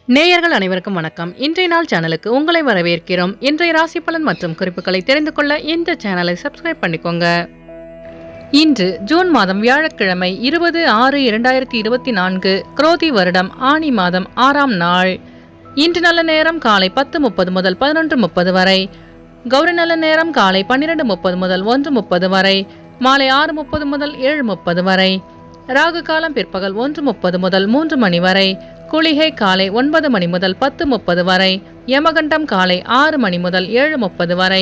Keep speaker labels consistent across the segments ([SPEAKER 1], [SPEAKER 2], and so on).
[SPEAKER 1] நேயர்கள் அனைவருக்கும் வணக்கம். இன்றைய நாள் சேனலுக்கு உங்களை வரவேற்கிறோம். இன்றைய ராசி பலன் மற்றும் குறிப்புகளை தெரிந்து கொள்ள இந்த சேனலை சப்ஸ்கிரைப் பண்ணிக்கோங்க. இன்று ஜூன் மாதம் வியாழக்கிழமை 20/6/2024 குரோதி வருடம் ஆனி மாதம் 6ஆம் நாள். இன்று நல்ல நேரம் காலை 10:30 முதல் 11:30 வரை, கௌரி நல்ல நேரம் காலை 12:30 முதல் 1:30 வரை, மாலை 6:30 முதல் 7:30 வரை, ராகு காலம் பிற்பகல் 1:30 முதல் 3 மணி வரை, குளிகை காலை 9 மணி முதல் 10:30 வரை, யமகண்டம் காலை 6 மணி முதல் 7:30 வரை,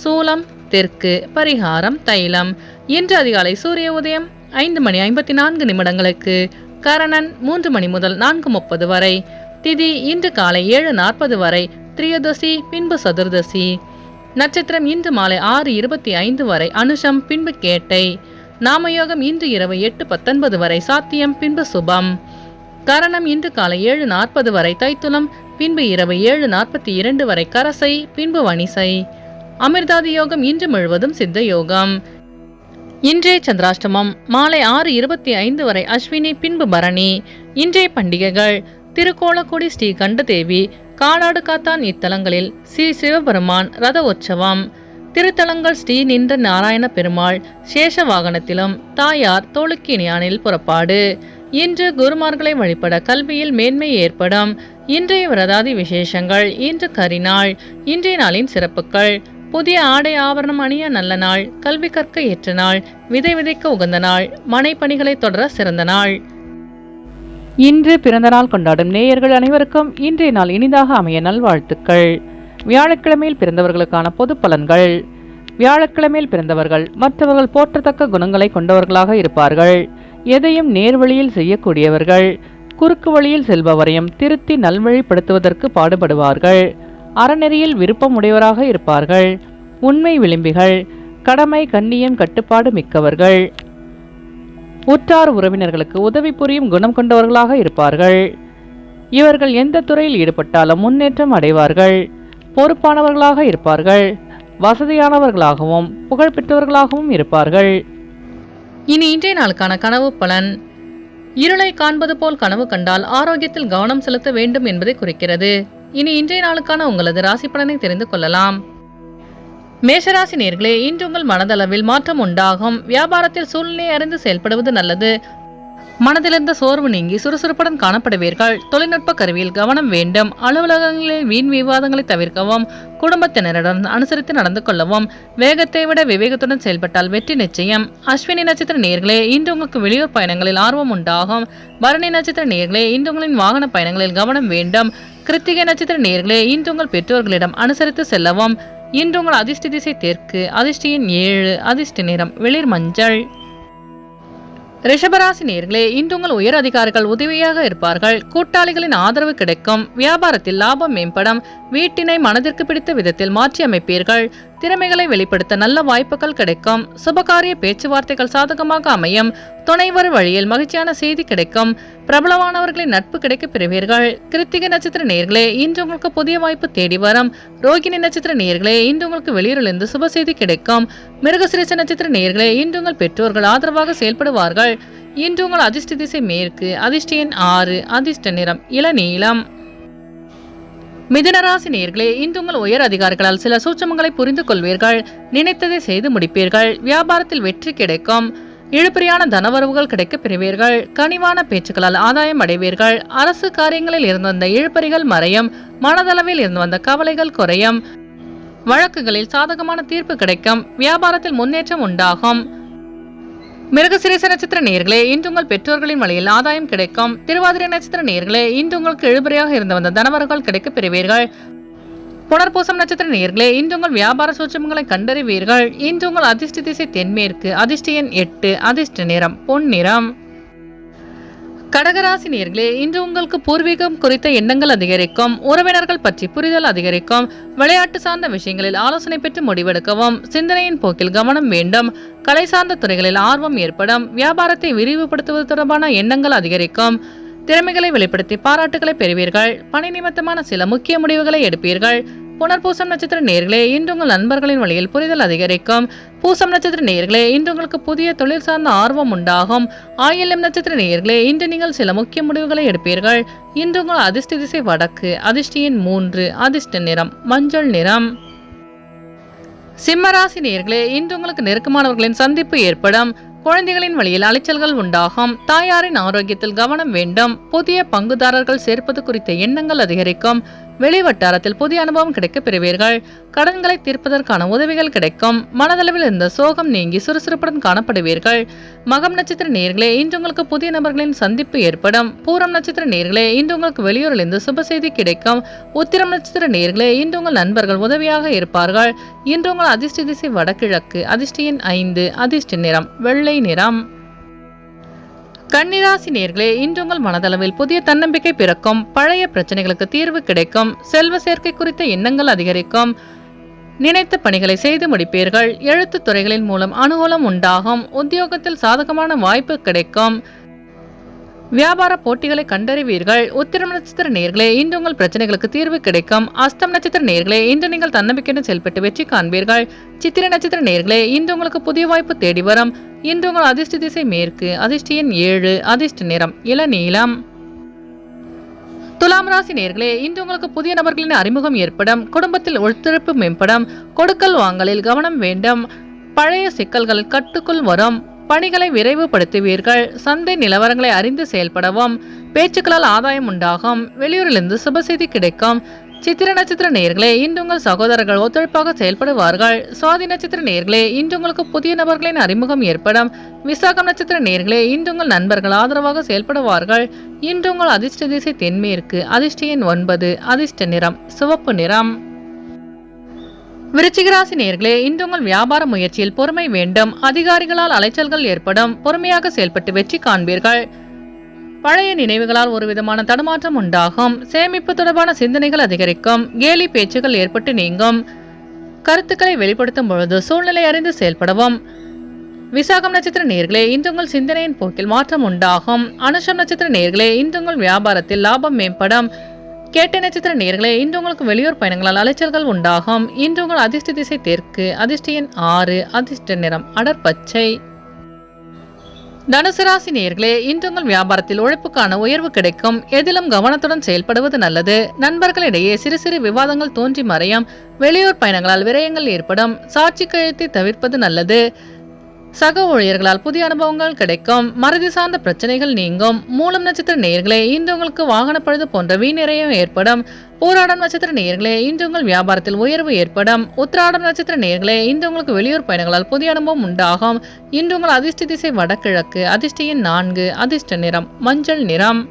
[SPEAKER 1] சூலம் தெற்கு, பரிகாரம் தைலம். இன்று அதிகாலை சூரிய உதயம் 5:54 கரணன் 3 மணி முதல் 4:30 வரை, திதி இன்று காலை 7:40 வரை, திரியோதசி பின்பு சதுர்தசி. நட்சத்திரம் இன்று மாலை 6:25 வரை, அனுஷம் பின்பு கேட்டை. நாமயோகம் இன்று இரவு 8:19 வரை, சாத்தியம் பின்பு சுபம். கரணம் இன்று காலை 7:40 வரை, தைத்துலம் பின்பு இரவு 7:42 வரை, கரசை பின்பு வணிசை. அமிர்தாதி யோகம் இன்று முழுவதும் சித்த யோகம். இன்றைய சந்திராஷ்டமம் மாலை 6:25 வரை, அஸ்வினி பின்பு பரணி. இன்றைய பண்டிகைகள்: திருக்கோலக்குடி ஸ்ரீ கண்டதேவி, காலாடு காத்தான் இத்தலங்களில் ஸ்ரீ சிவபெருமான் ரத உற்சவம். திருத்தலங்கள் ஸ்ரீ நின்ற நாராயண பெருமாள் சேஷ வாகனத்திலும், தாயார் தோளுக்கினியானில் புறப்பாடு. இன்று குருமார்களை வழிபட கல்வியில் மேன்மை ஏற்படும். இன்றைய விரதாதி விசேஷங்கள்: இன்று கரிநாள். இன்றைய நாளின் சிறப்புகள்: புதிய ஆடை ஆபரணம் அணிய நல்ல நாள், கல்வி கற்க ஏற்ற நாள், விதை விதைக்க உகந்த நாள், மனை பணிகளை தொடர சிறந்த நாள். இன்று பிறந்த நாள் கொண்டாடும் நேயர்கள் அனைவருக்கும் இன்றைய நாள் இனிதாக அமைய நல்வாழ்த்துக்கள். வியாழக்கிழமையில் பிறந்தவர்களுக்கான பொது பலன்கள்: வியாழக்கிழமையில் பிறந்தவர்கள் மற்றவர்கள் போற்றத்தக்க குணங்களை கொண்டவர்களாக இருப்பார்கள். எதையும் நேர்வழியில் செய்யக்கூடியவர்கள். குறுக்கு வழியில் செல்பவரையும் திருத்தி நல்வழிப்படுத்துவதற்கு பாடுபடுவார்கள். அறநெறியில் விருப்பம் உடையவராக இருப்பார்கள். உண்மை விளிம்பிகள். கடமை கண்ணியம் கட்டுப்பாடு மிக்கவர்கள். உற்றார் உறவினர்களுக்கு உதவி புரியும் குணம் கொண்டவர்களாக இருப்பார்கள். இவர்கள் எந்த துறையில் ஈடுபட்டாலும் முன்னேற்றம் அடைவார்கள். பொறுப்பானவர்களாக இருப்பார்கள். வசதியானவர்களாகவும் புகழ்பெற்றவர்களாகவும் இருப்பார்கள். இனி இன்றைய நாளுக்கான கனவு பலன்: இருளை காண்பது போல் கனவு கண்டால் ஆரோக்கியத்தில் கவனம் செலுத்த வேண்டும் என்பதை குறிக்கிறது. இனி இன்றைய நாளுக்கான உங்களது ராசி பலனை தெரிந்து கொள்ளலாம். மேஷராசி நேயர்களே, இன்று உங்கள் மனதளவில் மாற்றம் உண்டாகும். வியாபாரத்தில் சூழ்நிலை அறிந்து செயல்படுவது நல்லது. மனதிலிருந்த சோர்வு நீங்கி சுறுசுறுப்புடன் காணப்படுவீர்கள். தொழில்நுட்ப கருவியில் கவனம் வேண்டும். அலுவலகங்களில் வீண் விவாதங்களை தவிர்க்கவும். குடும்பத்தினருடன் அனுசரித்து நடந்து கொள்ளவும். வேகத்தை விட விவேகத்துடன் செயல்பட்டால் வெற்றி நிச்சயம். அஸ்வினி நட்சத்திர நேயர்களே, இன்று உங்களுக்கு வெளியூர் பயணங்களில் ஆர்வம் உண்டாகும். பரணி நட்சத்திர நேயர்களே, இன்று உங்களின் வாகன பயணங்களில் கவனம் வேண்டும். கிருத்திகை நட்சத்திர நேயர்களே, இன்று உங்கள் பெற்றோர்களிடம் அனுசரித்து செல்லவும். இன்று உங்கள் அதிர்ஷ்ட திசை தெற்கு, அதிர்ஷ்ட எண் 7, அதிர்ஷ்ட நிறம் வெளிர் மஞ்சள். ரிஷபராசி நேயர்களே, இன்று உங்கள் உயர் அதிகாரிகள் உதவியாக இருப்பார்கள். கூட்டாளிகளின் ஆதரவு கிடைக்கும். வியாபாரத்தில் லாபம் மேம்படும். வீட்டினை மனதிற்கு பிடித்த விதத்தில் மாற்றி அமைப்பீர்கள். திறமைகளை வெளிப்படுத்த நல்ல வாய்ப்புகள் கிடைக்கும். சுபகாரிய பேச்சுவார்த்தைகள் சாதகமாக அமையும். துணைவர் வழியில் மகிழ்ச்சியான செய்தி கிடைக்கும். பிரபலமானவர்களின் நட்பு கிடைக்க பெறுவீர்கள். கிருத்திகை நட்சத்திர நேயர்களே, இன்று உங்களுக்கு புதிய வாய்ப்பு தேடி வரும். ரோகிணி நட்சத்திர நேயர்களே, இன்று உங்களுக்கு வெளியூரிலிருந்து சுப செய்தி கிடைக்கும். மிருகசிரீஷ நட்சத்திர நேயர்களே, இன்று உங்கள் பெற்றோர்கள் ஆதரவாக செயல்படுவார்கள். இன்று உங்கள் அதிர்ஷ்ட திசை மேற்கு, அதிர்ஷ்ட எண் 6, அதிர்ஷ்ட நிறம் இளநீலம். மிதுனராசி நேயர்களே, இன்று உங்கள் உயர் அதிகாரிகளால் சில சூட்சமங்களை புரிந்து கொள்வீர்கள். நினைத்ததை செய்து முடிப்பீர்கள். வியாபாரத்தில் வெற்றி கிடைக்கும். இழுபறியான தனவரவுகள் கிடைக்க பெறுவீர்கள். கனிவான பேச்சுக்களால் ஆதாயம் அடைவீர்கள். அரசு காரியங்களில் இருந்து வந்த இழுபறிகள் மறையும். மனதளவில் இருந்து வந்த கவலைகள் குறையும். வழக்குகளில் சாதகமான தீர்ப்பு கிடைக்கும். வியாபாரத்தில் முன்னேற்றம் உண்டாகும். மிருகசிரீஷ நட்சத்திர நேயர்களே, இன்று உங்கள் பெற்றோர்களின் வழியில் ஆதாயம் கிடைக்கும். திருவாதிரை நட்சத்திர நேயர்களே, இன்று உங்களுக்கு இழுபறியாக இருந்து வந்த தனவரவுகள் கிடைக்க பெறுவீர்கள். புனர்பூசம் நட்சத்திர நேயர்களே, இன்று உங்கள் வியாபார சூட்சமங்களை கண்டறிவீர்கள். இன்று உங்கள் அதிர்ஷ்ட திசை தென்மேற்கு, அதிர்ஷ்ட எண் 8, அதிர்ஷ்ட நிறம் பொன்னிறம். கடகராசி நேயர்களே, இன்று உங்களுக்கு பூர்வீகம் குறித்த எண்ணங்கள் அதிகரிக்கும். உறவினர்கள் பற்றி புரிதல் அதிகரிக்கும். விளையாட்டு சார்ந்த விஷயங்களில் ஆலோசனை பெற்று முடிவெடுக்கவும். சிந்தனையின் போக்கில் கவனம் வேண்டும். கலை சார்ந்த துறைகளில் ஆர்வம் ஏற்படும். வியாபாரத்தை விரிவுபடுத்துவது தொடர்பான எண்ணங்கள் அதிகரிக்கும். திறமைகளை வெளிப்படுத்தி பாராட்டுகளை பெறுவீர்கள். பணி நிமித்தமான சில முக்கிய முடிவுகளை எடுப்பீர்கள். புனர்பூசம் நட்சத்திர நேயர்களே, இன்று உங்கள் நண்பர்களின் வழியில் புரிதல் அதிகரிக்கும். பூசம் நட்சத்திர நேயர்களே, இன்று உங்களுக்கு புதிய தொழில் சார்ந்த ஆர்வம் உண்டாகும். ஆயில்யம் நட்சத்திர நேயர்களே, இன்று நீங்கள் சில முக்கிய முடிவுகளை எடுப்பீர்கள். இன்று உங்கள் அதிர்ஷ்ட திசை வடக்கு, அதிர்ஷ்ட எண் 3, அதிர்ஷ்ட நிறம் மஞ்சள் நிறம். சிம்மராசி நேயர்களே, இன்று உங்களுக்கு நெருக்கமானவர்களின் சந்திப்பு ஏற்படும். குழந்தைகளின் வழியில் அலைச்சல்கள் உண்டாகும். தாயாரின் ஆரோக்கியத்தில் கவனம் வேண்டும். புதிய பங்குதாரர்கள் சேர்ப்பது குறித்த எண்ணங்கள் அதிகரிக்கும். வெளிவட்டாரத்தில் புதிய அனுபவம் கிடைக்கப் பெறுவீர்கள். கடன்களை தீர்ப்பதற்கான உதவிகள் கிடைக்கும். மனதளவில் இருந்த சோகம் நீங்கி சுறுசுறுப்புடன் காணப்படுவீர்கள். மகம் நட்சத்திர நேயர்களே, இன்று உங்களுக்கு புதிய நபர்களின் சந்திப்பு ஏற்படும். பூரம் நட்சத்திர நேயர்களே, இன்று உங்களுக்கு வெளியூரிலிருந்து சுப செய்தி கிடைக்கும். உத்திரம் நட்சத்திர நேயர்களே, இன்று உங்கள் நண்பர்கள் உதவியாக இருப்பார்கள். இன்று உங்கள் அதிர்ஷ்ட திசை வடகிழக்கு, அதிர்ஷ்ட எண் 5, அதிர்ஷ்ட நிறம் வெள்ளை நிறம். கன்னிராசி நேயர்களே, இன்று உங்கள் மனதளவில் புதிய தன்னம்பிக்கை பிறக்கும். பழைய பிரச்சனைகளுக்கு தீர்வு கிடைக்கும். செல்வ சேர்க்கை குறித்த எண்ணங்கள் அதிகரிக்கும். நினைத்த பணிகளை செய்து முடிப்பீர்கள். எழுத்து துறைகளின் மூலம் அனுகூலம் உண்டாகும். உத்தியோகத்தில் சாதகமான வாய்ப்பு கிடைக்கும். வியாபார போட்டிகளை கண்டறிவீர்கள். உத்திரம் நட்சத்திர நேயர்களே, இன்று உங்கள் பிரச்சனைகளுக்கு தீர்வு கிடைக்கும். அஸ்தம் நட்சத்திர நேயர்களே, இன்று நீங்கள் தன்னம்பிக்கையுடன் செயல்பட்டு வெற்றி காண்பீர்கள். சித்திரை நட்சத்திர நேயர்களே, இன்று உங்களுக்கு புதிய வாய்ப்பு தேடி வரும். இன்று உங்கள் அதிர்ஷ்ட திசை மேற்கு, அதிர்ஷ்ட எண் 7, அதிர்ஷ்ட நிறம் இளநீலம். துலாம் ராசி நேயர்களே, இன்று உங்களுக்கு புதிய நபர்களின் அறிமுகம் ஏற்படும். குடும்பத்தில் ஒத்துழைப்பு மேம்படும். கொடுக்கல் வாங்கலில் கவனம் வேண்டும். பழைய சிக்கல்கள் கட்டுக்குள் வரும். பணிகளை விரைவுபடுத்துவீர்கள். சந்தை நிலவரங்களை அறிந்து செயல்படவும். பேச்சுக்களால் ஆதாயம் உண்டாகும். வெளியூரிலிருந்து சுப செய்தி கிடைக்கும். சித்திர நட்சத்திர நேயர்களே, இன்று உங்கள் சகோதரர்கள் ஒத்துழைப்பாக செயல்படுவார்கள். சுவாதி நட்சத்திர நேயர்களே, இன்று உங்களுக்கு புதிய நபர்களின் அறிமுகம் ஏற்படும். விசாகம் நட்சத்திர நேயர்களே, இன்று உங்கள் நண்பர்கள் ஆதரவாக செயல்படுவார்கள். இன்று உங்கள் அதிர்ஷ்ட திசை தென்மேற்கு, அதிர்ஷ்ட எண் 9, அதிர்ஷ்ட நிறம் சிவப்பு நிறம். விருச்சிகராசி நேயர்களே, இன்று உங்கள் வியாபார முயற்சியில் பொறுமை வேண்டும். அதிகாரிகளால் அலைச்சல்கள் ஏற்படும். பொறுமையாக செயல்பட்டு வெற்றி காண்பீர்கள். பழைய நினைவுகளால் ஒரு விதமான தடுமாற்றம் உண்டாகும். சேமிப்பு தொடர்பான சிந்தனைகள் அதிகரிக்கும். கேலி பேச்சுகள் ஏற்பட்டு நீங்கும். கருத்துக்களை வெளிப்படுத்தும் பொழுது சூழ்நிலை அறிந்து செயல்படவும். விசாகம் நட்சத்திர நேயர்களே, இன்று உங்கள் சிந்தனையின் போக்கில் மாற்றம் உண்டாகும். அனுஷம் நட்சத்திர நேயர்களே, இன்று உங்கள் வியாபாரத்தில் லாபம் மேம்படும். கேட்டை நட்சத்திர நேயர்களே, இன்று உங்களுக்கு வெளியூர் பயணங்களால் அலைச்சல்கள் உண்டாகும். இன்று உங்கள் அதிர்ஷ்ட திசை தெற்கு, அதிர்ஷ்ட எண் 6, அதிர்ஷ்ட நிறம் அடர்பச்சை. தனுசு ராசி நேயர்களே, இன்று உங்கள் வியாபாரத்தில் உழைப்புக்கான உயர்வு கிடைக்கும். எதிலும் கவனத்துடன் செயல்படுவது நல்லது. நண்பர்களிடையே சிறு சிறு விவாதங்கள் தோன்றி மறையும். வெளியூர் பயணங்களால் விரயங்கள் ஏற்படும். சாட்சி கழுத்தை தவிர்ப்பது நல்லது. சக ஊழியர்களால் புதிய அனுபவங்கள் கிடைக்கும். மறதி சார்ந்த பிரச்சனைகள் நீங்கும். மூலம் நட்சத்திர நேயர்களே, இன்று உங்களுக்கு வாகன பழுது போன்ற வீணிறையும் ஏற்படும். போராடம் நட்சத்திர நேயர்களே, இன்று உங்கள் வியாபாரத்தில் உயர்வு ஏற்படும். உத்திராடம் நட்சத்திர நேயர்களே, இன்று உங்களுக்கு வெளியூர் பயணங்களால் புதிய அனுபவம் உண்டாகும். இன்று உங்கள் அதிர்ஷ்ட திசை வடகிழக்கு, அதிர்ஷ்ட எண் 4, அதிர்ஷ்ட நிறம் மஞ்சள் நிறம்.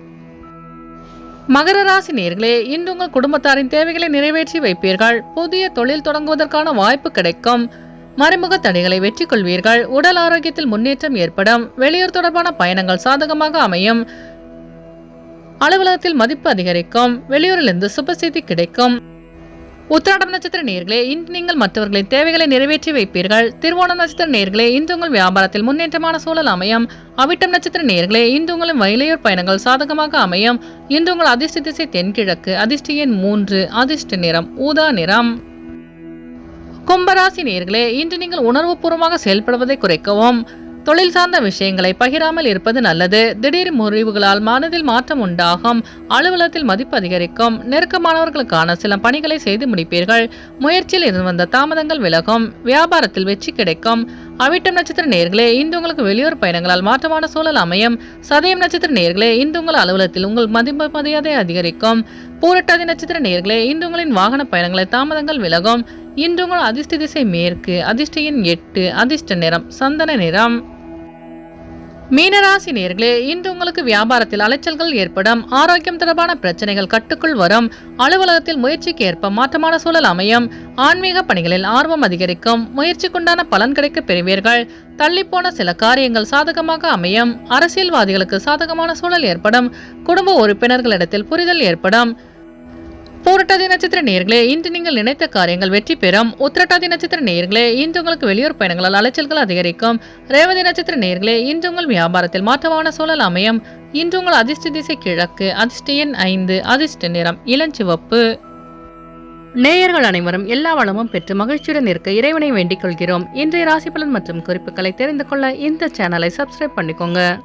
[SPEAKER 1] மகர ராசி நேயர்களே, இன்று உங்கள் குடும்பத்தாரின் தேவைகளை நிறைவேற்றி வைப்பீர்கள். புதிய தொழில் தொடங்குவதற்கான வாய்ப்பு கிடைக்கும். மறைமுக தடைகளை வெற்றி கொள்வீர்கள். உடல் ஆரோக்கியத்தில் முன்னேற்றம் ஏற்படும். வெளியூர் தொடர்பான பயணங்கள் சாதகமாக அமையும். அலுவலகத்தில் மதிப்பு அதிகரிக்கும். வெளியூரிலிருந்து சுப செய்தி கிடைக்கும். உத்திராடம் நட்சத்திர நேயர்களே, இன்று நீங்கள் மற்றவர்களின் தேவைகளை நிறைவேற்றி வைப்பீர்கள். திருவோணம் நட்சத்திர நேயர்களே, இன்று உங்கள் வியாபாரத்தில் முன்னேற்றமான சூழல் அமையும். அவிட்டம் நட்சத்திர நேயர்களே, இன்று உங்களின் வெளியூர் பயணங்கள் சாதகமாக அமையும். இன்று உங்கள் அதிர்ஷ்ட திசை தென்கிழக்கு, அதிர்ஷ்ட எண் 3, அதிர்ஷ்ட நிறம் ஊதா நிறம். கும்பராசி நேயர்களே, இன்று நீங்கள் உணர்வுபூர்வமாக செயல்படுவதை குறைக்கவும். தொழில் சார்ந்த விஷயங்களை பகிராமல் இருப்பது நல்லது. திடீர் முறிவுகளால் மனதில் மாற்றம் உண்டாகும். அலுவலகத்தில் மதிப்பு அதிகரிக்கும். நெருக்கமானவர்களுக்கான சில பணிகளை செய்து முடிப்பீர்கள். முயற்சியில் இருந்து வந்த தாமதங்கள் விலகும். வியாபாரத்தில் வெற்றி கிடைக்கும். அவிட்டம் நட்சத்திர நேயர்களே, இன்று உங்களுக்கு வெளியூர் பயணங்களால் மாற்றமான சூழல் அமையும். சதயம் நட்சத்திர நேயர்களே, இன்று உங்கள் அலுவலகத்தில் உங்கள் மரியாதை அதிகரிக்கும். பூரட்டாதி நட்சத்திர நேயர்களே, இன்று உங்களின் வாகன பயணங்களை தாமதங்கள் விலகும். இன்று உங்கள் அதிர்ஷ்ட திசை மேற்கு, அதிர்ஷ்ட எண் 8, அதிர்ஷ்ட நிறம் சந்தன நிறம். மீனராசி நேயர்களே, இன்று உங்களுக்கு வியாபாரத்தில் அலைச்சல்கள் ஏற்படும். ஆரோக்கியம் தொடர்பான பிரச்சனைகள் கட்டுக்குள் வரும். அலுவலகத்தில் முயற்சிக்கு ஏற்ப மாற்றமான சூழல் அமையும். ஆன்மீக பணிகளில் ஆர்வம் அதிகரிக்கும். முயற்சிக்குண்டான பலன் கிடைக்க பெறுவீர்கள். தள்ளிப்போன சில காரியங்கள் சாதகமாக அமையும். அரசியல்வாதிகளுக்கு சாதகமான சூழல் ஏற்படும். குடும்ப உறுப்பினர்களிடத்தில் புரிதல் ஏற்படும். பூரட்டாதி நட்சத்திர நேயர்களே, இன்று நீங்கள் நினைத்த காரியங்கள் வெற்றி பெறும். உத்திரட்டாதி நட்சத்திர நேயர்களே, இன்று உங்களுக்கு வெளியூர் பயணங்களால் அலைச்சல்கள் அதிகரிக்கும். ரேவதி நட்சத்திர நேயர்களே, இன்று உங்கள் வியாபாரத்தில் மாற்றமான சூழல் அமையும். இன்று உங்கள் அதிர்ஷ்ட திசை கிழக்கு, அதிர்ஷ்ட எண் 5, அதிர்ஷ்ட நிறம் இளஞ்சிவப்பு. நேயர்கள் அனைவரும் எல்லா வளமும் பெற்று மகிழ்ச்சியுடன் இருக்க இறைவனை வேண்டிக் கொள்கிறோம். இன்றைய ராசி பலன் மற்றும் குறிப்புகளை தெரிந்து கொள்ள இந்த சேனலை சப்ஸ்கிரைப் பண்ணிக்கோங்க.